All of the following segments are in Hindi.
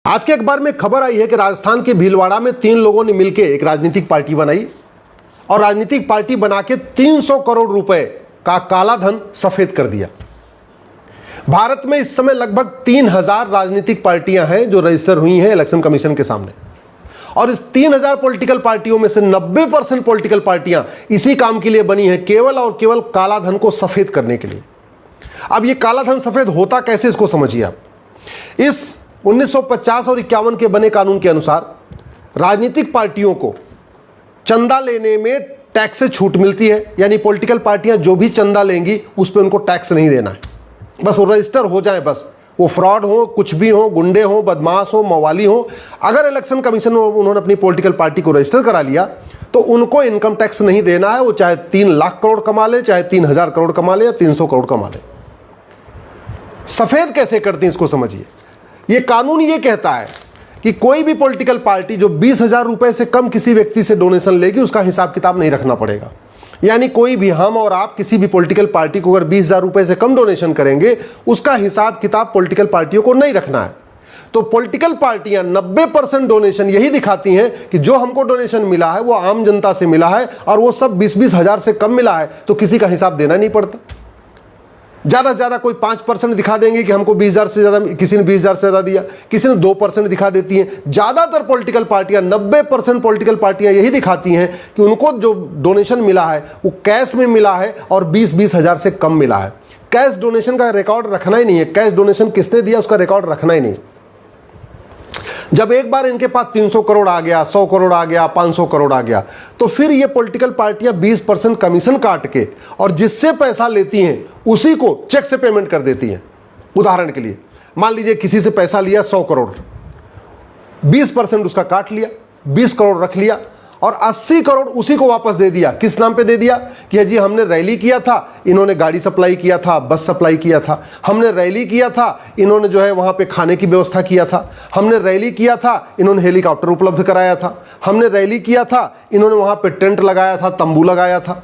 आज के अखबार में खबर आई है कि राजस्थान के भीलवाड़ा में 3 लोगों ने मिलकर एक राजनीतिक पार्टी बनाई और राजनीतिक पार्टी बना के 300 करोड़ रुपए का काला धन सफेद कर दिया। भारत में इस समय लगभग 3000 राजनीतिक पार्टियां हैं जो रजिस्टर हुई हैं इलेक्शन कमीशन के सामने, और इस 3000 पॉलिटिकल पार्टियों में से 90% पॉलिटिकल पार्टियां इसी काम के लिए बनी हैं, केवल और केवल काला धन को सफेद करने के लिए। अब ये काला धन सफेद होता कैसे, इसको समझिए आप। इस 1950 और 51 के बने कानून के अनुसार राजनीतिक पार्टियों को चंदा लेने में टैक्स से छूट मिलती है, यानी पॉलिटिकल पार्टियां जो भी चंदा लेंगी उस पर उनको टैक्स नहीं देना है, बस वो रजिस्टर हो जाए, बस वो फ्रॉड हो, कुछ भी हो, गुंडे हो, बदमाश हो, मवाली हो। अगर इलेक्शन कमीशन में उन्होंने अपनी पॉलिटिकल पार्टी को रजिस्टर करा लिया तो उनको इनकम टैक्स नहीं देना है, वो चाहे 3 लाख करोड़ कमा ले, चाहे 3000 करोड़ कमा ले या 300 करोड़ कमा ले। सफेद कैसे करते हैं इसको समझिए। ये कानून ये कहता है कि कोई भी पॉलिटिकल पार्टी जो 20,000 रुपए से कम किसी व्यक्ति से डोनेशन लेगी उसका हिसाब किताब नहीं रखना पड़ेगा। यानी कोई भी, हम और आप किसी भी पॉलिटिकल पार्टी को अगर 20,000 रुपए से कम डोनेशन करेंगे उसका हिसाब किताब पॉलिटिकल पार्टियों को नहीं रखना है। तो पॉलिटिकल पार्टियां 90% डोनेशन यही दिखाती हैं कि जो हमको डोनेशन मिला है वो आम जनता से मिला है और वो सब 20-20 हजार से कम मिला है, तो किसी का हिसाब देना नहीं पड़ता। ज्यादा से ज्यादा कोई 5% दिखा देंगे कि हमको 20,000 से ज्यादा, किसी ने 20,000 से ज्यादा दिया, किसी ने 2% दिखा देती हैं। ज्यादातर पॉलिटिकल पार्टियां, 90% पॉलिटिकल पार्टियां यही दिखाती हैं कि उनको जो डोनेशन मिला है वो कैश में मिला है और 20-20 हजार से कम मिला है। कैश डोनेशन का रिकॉर्ड रखना ही नहीं है, कैश डोनेशन किसने दिया उसका रिकॉर्ड रखना ही नहीं। जब एक बार इनके पास 300 करोड़ आ गया, 100 करोड़ आ गया, 500 करोड़ आ गया, तो फिर ये पॉलिटिकल पार्टियां 20% कमीशन काट के और जिससे पैसा लेती हैं उसी को चेक से पेमेंट कर देती हैं। उदाहरण के लिए मान लीजिए किसी से पैसा लिया 100 करोड़, 20% उसका काट लिया, 20 करोड़ रख लिया और 80 करोड़ उसी को वापस दे दिया। किस नाम पे दे दिया कि जी हमने रैली किया था, इन्होंने गाड़ी सप्लाई किया था, बस सप्लाई किया था, हमने रैली किया था, इन्होंने जो है वहां पे खाने की व्यवस्था किया था, हमने रैली किया था, इन्होंने हेलीकॉप्टर उपलब्ध कराया था, हमने रैली किया था, इन्होंने वहां पे टेंट लगाया था, तंबू लगाया था,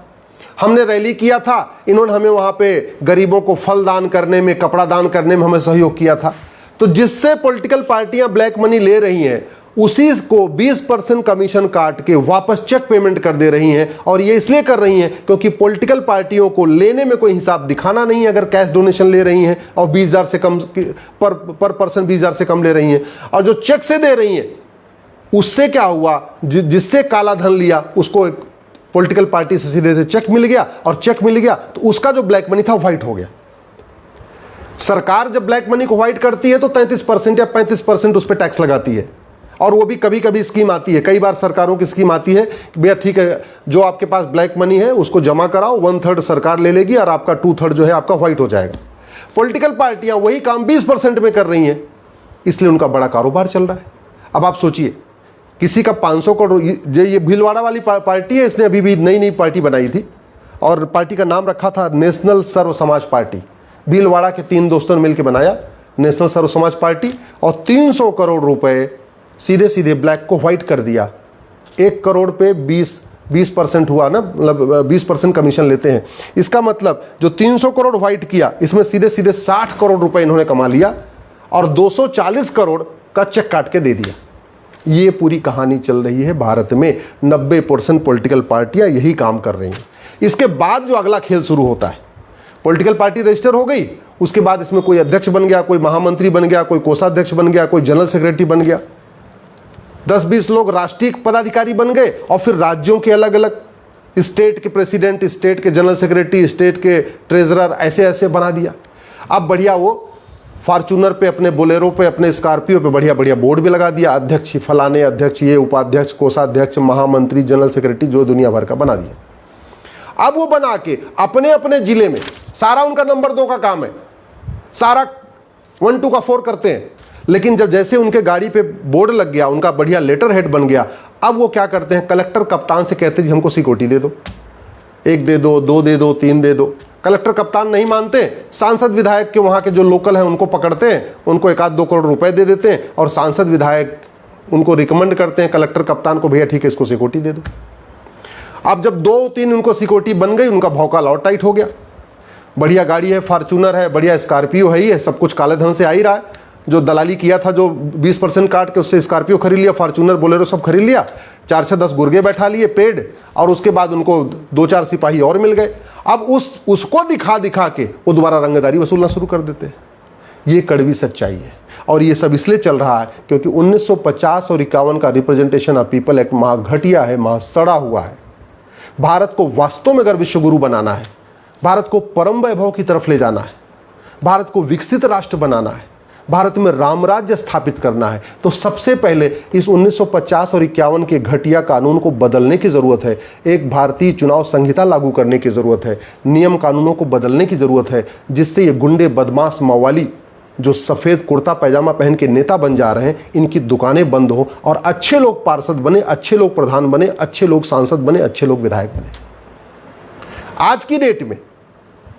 हमने रैली किया था, इन्होंने हमें वहां पे गरीबों को फल दान करने में, कपड़ा दान करने में हमें सहयोग किया था। तो जिससे पॉलिटिकल पार्टियां ब्लैक मनी ले रही हैं उसी को 20% कमीशन काट के वापस चेक पेमेंट कर दे रही हैं। और ये इसलिए कर रही हैं क्योंकि पॉलिटिकल पार्टियों को लेने में कोई हिसाब दिखाना नहीं है अगर कैश डोनेशन ले रही हैं और 20,000 से कम पर पर्सन 20,000 से कम ले रही हैं। और जो चेक से दे रही हैं उससे क्या हुआ, जिससे काला धन लिया उसको एक पॉलिटिकल पार्टी से सीधे से चेक मिल गया और चेक मिल गया तो उसका जो ब्लैक मनी था व्हाइट हो गया। सरकार जब ब्लैक मनी को व्हाइट करती है तो 33% या 35% उस पर टैक्स लगाती है। और वो भी कभी कभी स्कीम आती है, कई बार सरकारों की स्कीम आती है कि भैया ठीक है, जो आपके पास ब्लैक मनी है उसको जमा कराओ, 1/3 सरकार ले लेगी और आपका 2/3 जो है आपका व्हाइट हो जाएगा। पॉलिटिकल पार्टियां वही काम 20% में कर रही हैं, इसलिए उनका बड़ा कारोबार चल रहा है। अब आप सोचिए, किसी का 500 करोड़, ये भीलवाड़ा वाली पार्टी है, इसने अभी भी नई पार्टी बनाई थी और पार्टी का नाम रखा था नेशनल सर्व समाज पार्टी। भीलवाड़ा के 3 दोस्तों ने मिलकर बनाया नेशनल सर्व समाज पार्टी और 300 करोड़ रुपए सीधे सीधे ब्लैक को व्हाइट कर दिया। 1 करोड़ पे 20% हुआ ना, मतलब 20% कमीशन लेते हैं। इसका मतलब जो 300 करोड़ व्हाइट किया इसमें सीधे सीधे 60 करोड़ रुपए इन्होंने कमा लिया और 240 करोड़ का चेक काट के दे दिया। ये पूरी कहानी चल रही है भारत में। 90% पॉलिटिकल पार्टियां यही काम कर रही हैं। इसके बाद जो अगला खेल शुरू होता है, पॉलिटिकल पार्टी रजिस्टर हो गई, उसके बाद इसमें कोई अध्यक्ष बन गया, कोई महामंत्री बन गया, कोई कोषाध्यक्ष बन गया, कोई जनरल सेक्रेटरी बन गया, 10-20 लोग राष्ट्रीय पदाधिकारी बन गए और फिर राज्यों के अलग अलग स्टेट के प्रेसिडेंट, स्टेट के जनरल सेक्रेटरी, स्टेट के ट्रेजरर, ऐसे ऐसे बना दिया। अब बढ़िया वो फॉर्चूनर पे, अपने बोलेरो पे, अपने स्कॉर्पियो पे बढ़िया बढ़िया बोर्ड भी लगा दिया, अध्यक्ष फलाने अध्यक्ष, ये उपाध्यक्ष, कोषाध्यक्ष, महामंत्री, जनरल सेक्रेटरी, जो दुनिया भर का बना दिया। अब वो बना के अपने अपने जिले में, सारा उनका नंबर 2 का काम है, सारा 1 2 का 4 करते हैं। लेकिन जब जैसे उनके गाड़ी पे बोर्ड लग गया, उनका बढ़िया लेटर हेड बन गया, अब वो क्या करते हैं, कलेक्टर कप्तान से कहते हैं जी हमको सिक्योरिटी दे दो, 1 दे दो, 2 दे दो, 3 दे दो। कलेक्टर कप्तान नहीं मानते, सांसद विधायक के वहाँ के जो लोकल हैं उनको पकड़ते हैं, उनको 1-2 करोड़ रुपए दे देते हैं और सांसद विधायक उनको रिकमेंड करते हैं कलेक्टर कप्तान को, भैया ठीक है इसको सिक्योरिटी दे दो। अब जब 2-3 उनको सिक्योरिटी बन गई, उनका भौकाल और टाइट हो गया। बढ़िया गाड़ी है, फॉर्चूनर है, बढ़िया स्कॉर्पियो है, ये सब कुछ काले धन से आ ही रहा है। जो दलाली किया था, जो 20% काट के उससे स्कॉर्पियो खरीद लिया, फॉर्च्यूनर बोलेरो सब खरीद लिया, 4 से 10 गुर्गे बैठा लिए पेड, और उसके बाद उनको 2-4 सिपाही और मिल गए। अब उसको दिखा दिखा के वो दोबारा रंगदारी वसूलना शुरू कर देते हैं। ये कड़वी सच्चाई है। और ये सब इसलिए चल रहा है क्योंकि 1950 और 51 का रिप्रेजेंटेशन ऑफ पीपल एक्ट महा घटिया है, महा सड़ा हुआ है। भारत को वास्तव में अगर विश्वगुरु बनाना है, भारत को परम वैभव की तरफ ले जाना है, भारत को विकसित राष्ट्र बनाना है, भारत में रामराज्य स्थापित करना है, तो सबसे पहले इस 1950 और 51 के घटिया कानून को बदलने की जरूरत है। एक भारतीय चुनाव संहिता लागू करने की जरूरत है, नियम कानूनों को बदलने की जरूरत है, जिससे ये गुंडे, बदमाश, मवाली जो सफेद कुर्ता पैजामा पहन के नेता बन जा रहे हैं, इनकी दुकानें बंद हो और अच्छे लोग पार्षद बने, अच्छे लोग प्रधान बने, अच्छे लोग सांसद बने, अच्छे लोग विधायक बने। आज की डेट में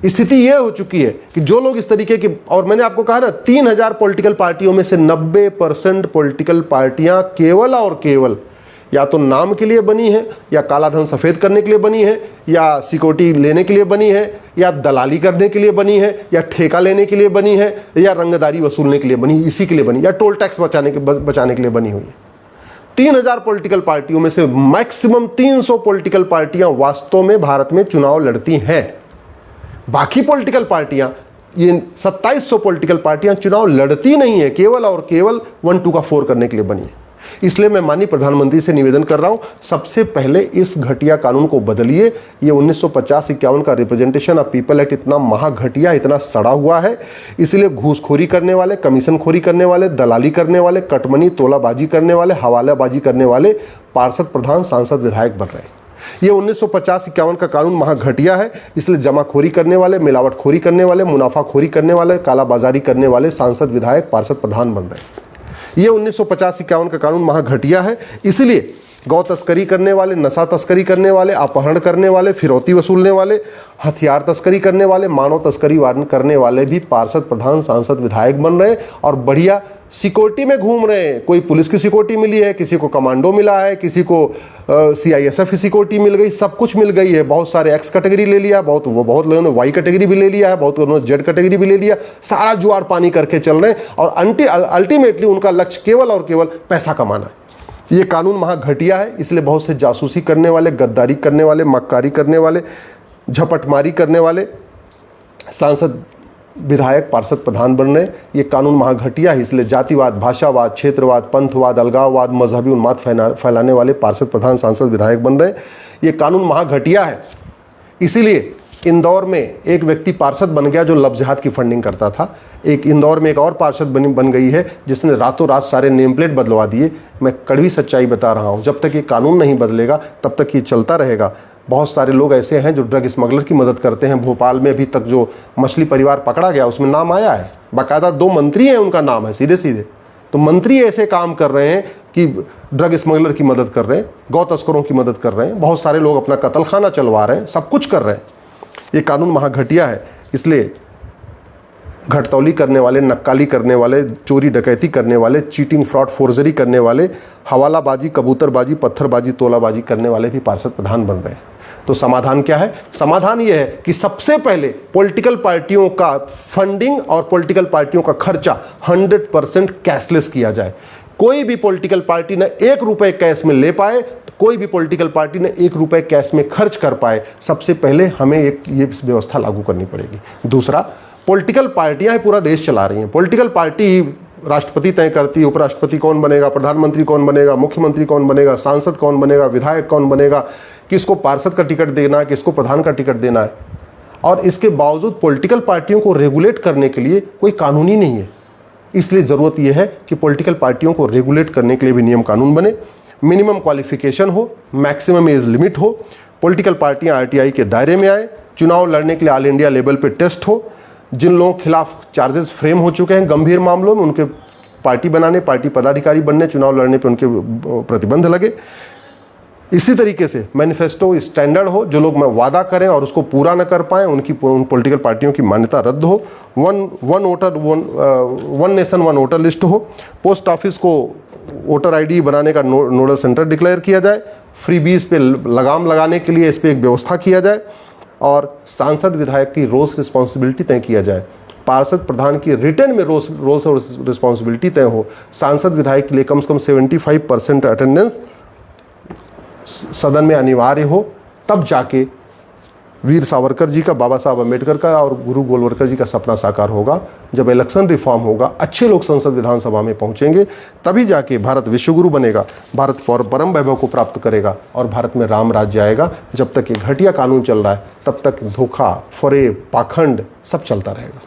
स्थिति यह हो चुकी है कि जो लोग इस तरीके की, और मैंने आपको कहा ना 3000 पॉलिटिकल पार्टियों में से 90% पॉलिटिकल पार्टियां केवल और केवल या तो नाम के लिए बनी है, या काला धन सफेद करने के लिए बनी है, या सिक्योरिटी लेने के लिए बनी है, या दलाली करने के लिए बनी है, या ठेका लेने के लिए बनी है, या रंगदारी वसूलने के लिए बनी, इसी के लिए बनी, या टोल टैक्स बचाने के लिए बनी हुई है। 3000 पॉलिटिकल पार्टियों में से मैक्सिमम 300 पॉलिटिकल पार्टियां वास्तव में भारत में चुनाव लड़ती हैं। बाकी पॉलिटिकल पार्टियां, ये 2700 पॉलिटिकल पार्टियां चुनाव लड़ती नहीं है, केवल और केवल 1, 2 का 4 करने के लिए बनी है। इसलिए मैं माननीय प्रधानमंत्री से निवेदन कर रहा हूं, सबसे पहले इस घटिया कानून को बदलिए। ये 1950-51 का रिप्रेजेंटेशन ऑफ पीपल एक्ट इतना महाघटिया, इतना सड़ा हुआ है, इसलिए घूसखोरी करने वाले, कमीशनखोरी करने वाले, दलाली करने वाले, कटमनी तोलाबाजी करने वाले, हवालाबाजी करने वाले पार्षद, प्रधान, सांसद, विधायक बन रहे हैं। ये 1950-51 का कानून महाघटिया है, इसलिए जमाखोरी करने वाले, मिलावटखोरी करने वाले, मुनाफाखोरी करने वाले, कालाबाजारी करने वाले सांसद, विधायक, पार्षद, प्रधान बन रहे हैं। ये 1950-51 का कानून महाघटिया है, इसलिए गौ तस्करी करने वाले, नशा तस्करी करने वाले, अपहरण करने वाले, फिरौती वसूलने वाले, हथियार तस्करी करने वाले, मानव तस्करी करने वाले भी पार्षद, प्रधान, सांसद, विधायक बन रहे हैं और बढ़िया सिक्योरिटी में घूम रहे हैं। कोई पुलिस की सिक्योरिटी मिली है, किसी को कमांडो मिला है, किसी को CISF की सिक्योरिटी मिल गई, सब कुछ मिल गई है। बहुत सारे X कैटेगरी ले लिया, बहुत लोगों ने Y कैटेगरी भी ले लिया है, बहुत लोगों ने Z कैटेगरी भी ले लिया। सारा जुआर पानी करके चल रहे हैं और अल्टीमेटली उनका लक्ष्य केवल और केवल पैसा कमाना है। ये कानून महाघटिया है, इसलिए बहुत से जासूसी करने वाले, गद्दारी करने वाले, मक्कारी करने वाले, झपटमारी करने वाले सांसद, विधायक, पार्षद, प्रधान बन रहे। ये कानून महाघटिया है, इसलिए जातिवाद, भाषावाद, क्षेत्रवाद, पंथवाद, अलगाववाद, मजहबी उन्माद फैलाने वाले पार्षद, प्रधान, सांसद, विधायक बन रहे। ये कानून महाघटिया है, इसीलिए इंदौर में एक व्यक्ति पार्षद बन गया जो लव जिहाद की फंडिंग करता था। एक इंदौर में एक और पार्षद बन गई है जिसने रातों रात सारे नेम प्लेट बदलवा दिए। मैं कड़वी सच्चाई बता रहा हूँ, जब तक ये कानून नहीं बदलेगा तब तक ये चलता रहेगा। बहुत सारे लोग ऐसे हैं जो ड्रग स्मगलर की मदद करते हैं। भोपाल में अभी तक जो मछली परिवार पकड़ा गया उसमें नाम आया है, बाकायदा 2 मंत्री हैं, उनका नाम है सीधे सीधे। तो मंत्री ऐसे काम कर रहे हैं कि ड्रग स्मगलर की मदद कर रहे हैं, गौ तस्करों की मदद कर रहे हैं, बहुत सारे लोग अपना कत्लखाना चलवा रहे हैं, सब कुछ कर रहे हैं। ये कानून महाघटिया है, इसलिए घटतौली करने वाले, नक्काली करने वाले, चोरी डकैती करने वाले, चीटिंग, फ्रॉड, फोर्जरी करने वाले, हवालाबाजी, कबूतरबाजी, पत्थरबाजी, तोलाबाजी करने वाले भी पार्षद, प्रधान बन रहे हैं। तो समाधान क्या है? समाधान यह है कि सबसे पहले पॉलिटिकल पार्टियों का फंडिंग और पॉलिटिकल पार्टियों का खर्चा 100% कैशलेस किया जाए। कोई भी पॉलिटिकल पार्टी न 1 रुपए कैश में ले पाए, कोई भी पॉलिटिकल पार्टी ने 1 रुपए कैश में खर्च कर पाए, सबसे पहले हमें ये व्यवस्था लागू करनी पड़ेगी। दूसरा, पॉलिटिकल पार्टियां पूरा देश चला रही हैं। पॉलिटिकल पार्टी राष्ट्रपति तय करती है, उपराष्ट्रपति कौन बनेगा, प्रधानमंत्री कौन बनेगा, मुख्यमंत्री कौन बनेगा, सांसद कौन बनेगा, विधायक कौन बनेगा, किसको पार्षद का टिकट देना है, किसको प्रधान का टिकट देना है। और इसके बावजूद पॉलिटिकल पार्टियों को रेगुलेट करने के लिए कोई कानून ही नहीं है। इसलिए ज़रूरत यह है कि पॉलिटिकल पार्टियों को रेगुलेट करने के लिए भी नियम कानून बने, मिनिमम क्वालिफिकेशन हो, मैक्सिमम एज लिमिट हो, पॉलिटिकल पार्टियां RTI के दायरे में आए, चुनाव लड़ने के लिए ऑल इंडिया लेवल पे टेस्ट हो, जिन लोगों के खिलाफ चार्जेस फ्रेम हो चुके हैं गंभीर मामलों में, उनके पार्टी बनाने, पार्टी पदाधिकारी बनने, चुनाव लड़ने पे उनके प्रतिबंध लगे। इसी तरीके से मैनिफेस्टो स्टैंडर्ड हो, जो लोग वादा करें और उसको पूरा न कर पाएं उनकी पॉलिटिकल पार्टियों की मान्यता रद्द हो। One nation one voter list हो। पोस्ट ऑफिस को वोटर ID बनाने का नोडल सेंटर डिक्लेयर किया जाए। फ्रीबीज पे लगाम लगाने के लिए इस पर एक व्यवस्था किया जाए और सांसद विधायक की रोज रिस्पॉन्सिबिलिटी तय किया जाए। पार्षद प्रधान की रिटर्न में रोल्स और रिस्पॉन्सिबिलिटी तय हो, सांसद विधायक के लिए कम से कम 75% अटेंडेंस सदन में अनिवार्य हो, तब जाके वीर सावरकर जी का, बाबा साहब अम्बेडकर का और गुरु गोलवलकर जी का सपना साकार होगा। जब इलेक्शन रिफॉर्म होगा, अच्छे लोग संसद विधानसभा में पहुंचेंगे, तभी जाके भारत विश्वगुरु बनेगा, भारत परम वैभव को प्राप्त करेगा और भारत में राम राज्य आएगा। जब तक ये घटिया कानून चल रहा है, तब तक धोखा, फरेब, पाखंड सब चलता रहेगा।